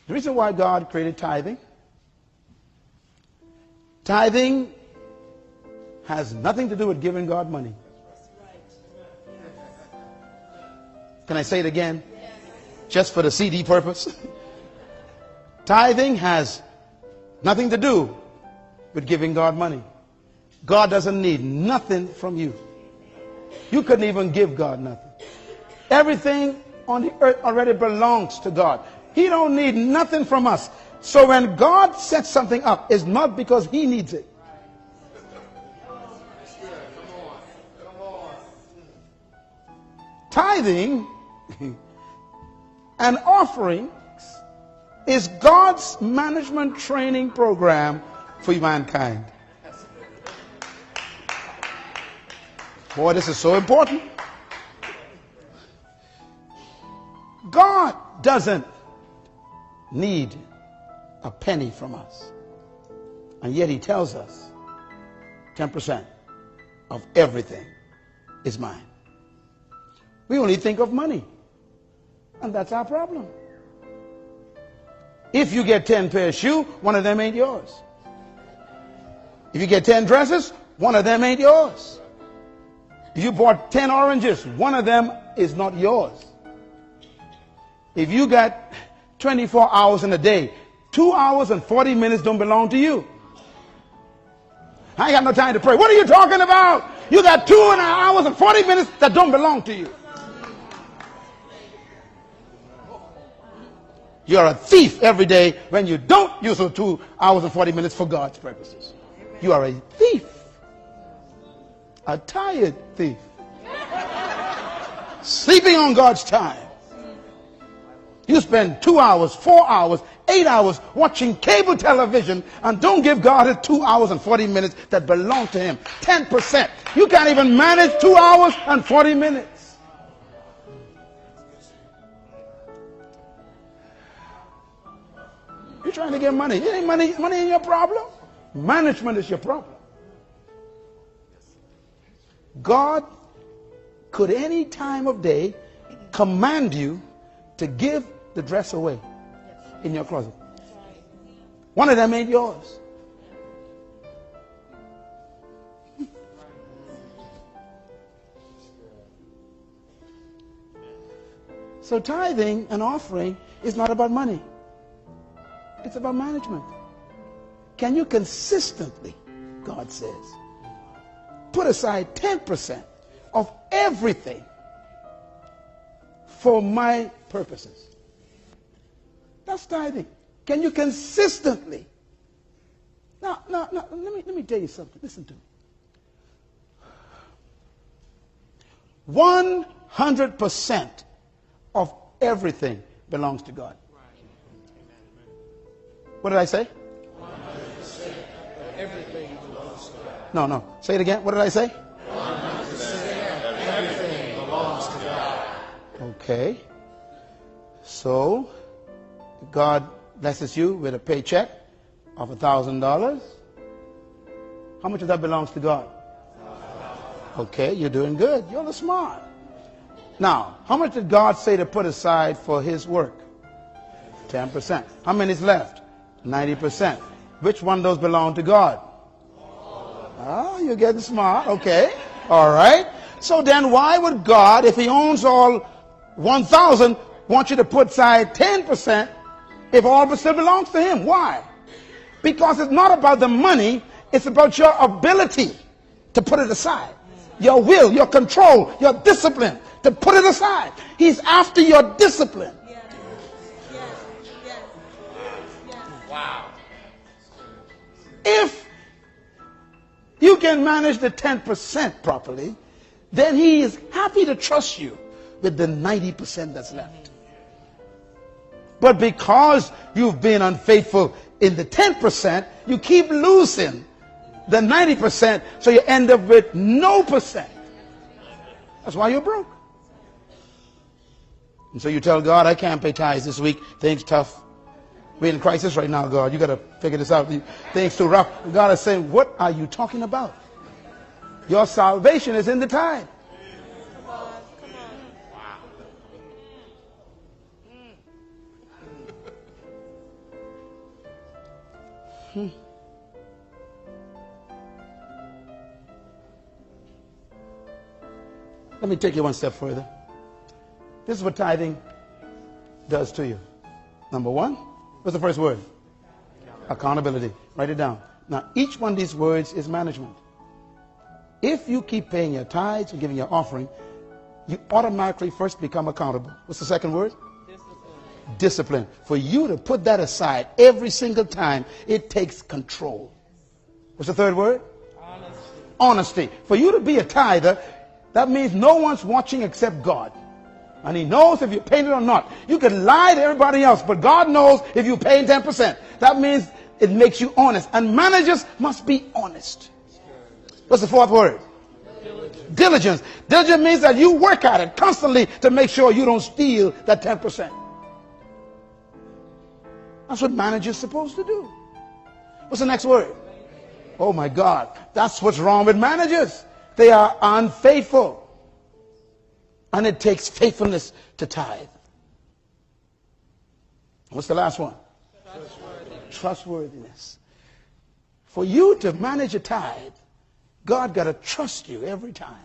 The reason why God created tithing, tithing has nothing to do with giving God money. Can I say it again? Just for the CD purpose? Tithing has nothing to do with giving God money. God doesn't need nothing from you. You couldn't even give God nothing. Everything on the earth already belongs to God. He don't need nothing from us. So when God sets something up, it's not because he needs it. Tithing and offerings is God's management training program for mankind. Boy, this is so important. God doesn't need a penny from us. And yet he tells us 10% of everything is mine. We only think of money. And that's our problem. If you get 10 pairs of shoes, one of them ain't yours. If you get 10 dresses, one of them ain't yours. If you bought 10 oranges, one of them is not yours. If you got 24 hours in a day, 2 hours and 40 minutes don't belong to you. I ain't got no time to pray. What are you talking about? You got 2.5 hours and 40 minutes that don't belong to you. You're a thief every day when you don't use those 2 hours and 40 minutes for God's purposes. You are a thief. A tired thief. Sleeping on God's time. You spend 2 hours, 4 hours, 8 hours watching cable television and don't give God his 2 hours and 40 minutes that belong to him. 10%. You can't even manage 2 hours and 40 minutes. You're trying to get money. It ain't money ain't your problem. Management is your problem. God could any time of day command you to give the dress away in your closet. One of them ain't yours. So tithing and offering is not about money. It's about management. Can you consistently, God says, put aside 10% of everything for my purposes? That's tithing. Can you consistently? Now, let me tell you something. Listen to me. 100% of everything belongs to God. What did I say? 100% of everything belongs to God. No. Say it again. What did I say? 100% of everything belongs to God. Okay. So, God blesses you with a paycheck of $1,000. How much of that belongs to God? Okay, you're doing good. You're the smart. Now, how much did God say to put aside for his work? 10%. How many is left? 90%. Which one of those belong to God? Ah, you're getting smart. Okay. All right. So then why would God, if he owns all 1,000, want you to put aside 10% if all still belongs to him? Why? Because it's not about the money. It's about your ability to put it aside. Your will, your control, your discipline to put it aside. He's after your discipline. Wow. If you can manage the 10% properly, then he is happy to trust you with the 90% that's left. But because you've been unfaithful in the 10%, you keep losing the 90%, so you end up with no percent. That's why you're broke. And so you tell God, I can't pay tithes this week. Things tough. We're in crisis right now, God. You got to figure this out. Things too rough. God is saying, what are you talking about? Your salvation is in the tithe. Come on. Let me take you one step further. This is what tithing does to you. Number one, what's the first word? Accountability. Write it down. Now, each one of these words is management. If you keep paying your tithes and giving your offering, you automatically first become accountable. What's the second word? Discipline. For you to put that aside every single time, it takes control. What's the third word? Honesty. For you to be a tither, that means no one's watching except God. And He knows if you're paying it or not. You can lie to everybody else, but God knows if you're paying 10%. That means it makes you honest. And managers must be honest. What's the fourth word? Diligence. Diligence means that you work at it constantly to make sure you don't steal that 10%. That's what managers are supposed to do. What's the next word? Oh my God. That's what's wrong with managers. They are unfaithful. And it takes faithfulness to tithe. What's the last one? Trustworthiness. For you to manage a tithe, God got to trust you every time.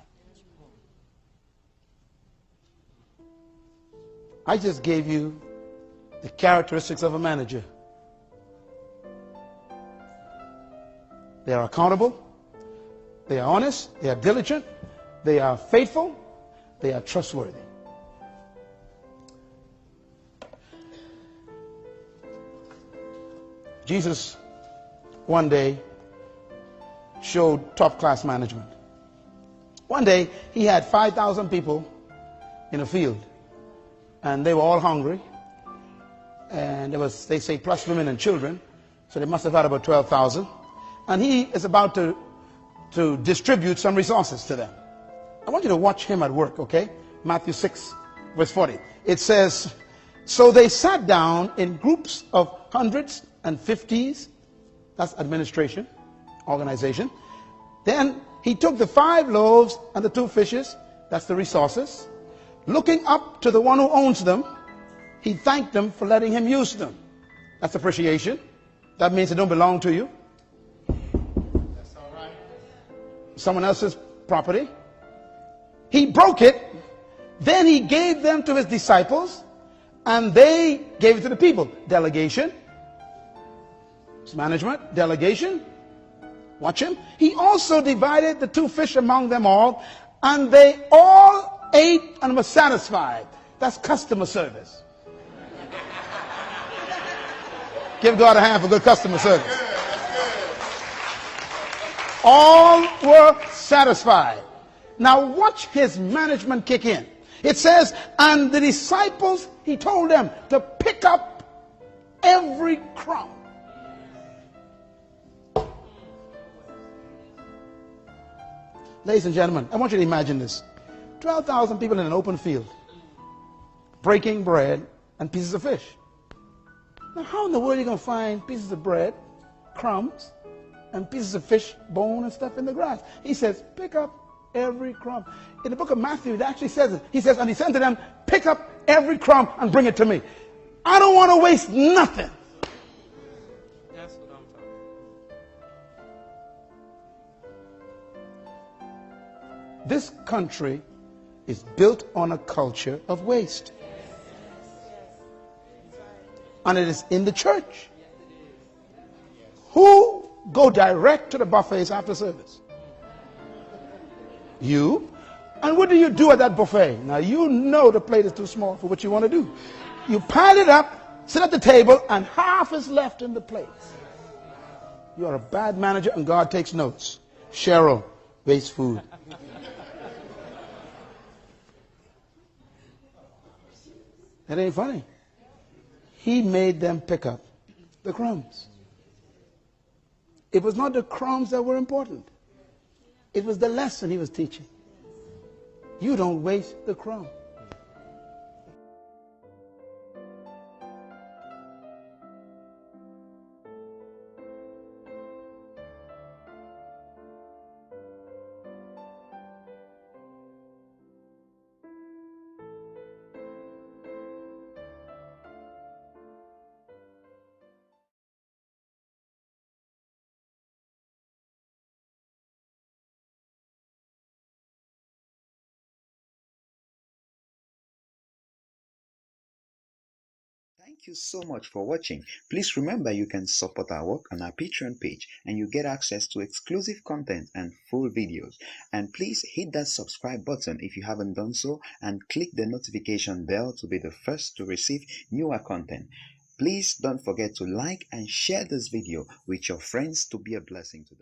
I just gave you the characteristics of a manager. They are accountable. They are honest. They are diligent. They are faithful. They are trustworthy. Jesus one day showed top-class management. One day he had 5,000 people in a field, and they were all hungry, and there was, they say, plus women and children, so they must have had about 12,000, and he is about to distribute some resources to them. I want you to watch him at work, okay? Matthew 6 verse 40. It says, so they sat down in groups of hundreds and fifties. That's administration, organization. Then he took the 5 loaves and the 2 fishes. That's the resources. Looking up to the one who owns them, he thanked them for letting him use them. That's appreciation. That means they don't belong to you. That's all right. Someone else's property. He broke it. Then he gave them to his disciples, and they gave it to the people. Delegation. It's management. Delegation. Watch him. He also divided the 2 fish among them all, and they all ate and were satisfied. That's customer service. Give God a hand for good customer service. All were satisfied. Now watch his management kick in. It says, and the disciples, he told them to pick up every crumb. Ladies and gentlemen, I want you to imagine this. 12,000 people in an open field, breaking bread and pieces of fish. Now how in the world are you going to find pieces of bread, crumbs, and pieces of fish, bone and stuff in the grass? He says, pick up every crumb. In the book of Matthew, it actually says it. He says, and he said to them, pick up every crumb and bring it to me. I don't want to waste nothing. That's what I'm talking about. This country is built on a culture of waste. And it is in the church. Who go direct to the buffets after service? You. And what do you do at that buffet? Now you know the plate is too small for what you want to do. You pile it up, sit at the table, and half is left in the plate. You are a bad manager, and God takes notes. Cheryl, waste food. That ain't funny. He made them pick up the crumbs. It was not the crumbs that were important. It was the lesson he was teaching. You don't waste the crumb. Thank you so much for watching. Please remember you can support our work on our Patreon page and you get access to exclusive content and full videos. And please hit that subscribe button if you haven't done so and click the notification bell to be the first to receive newer content. Please don't forget to like and share this video with your friends to be a blessing to them.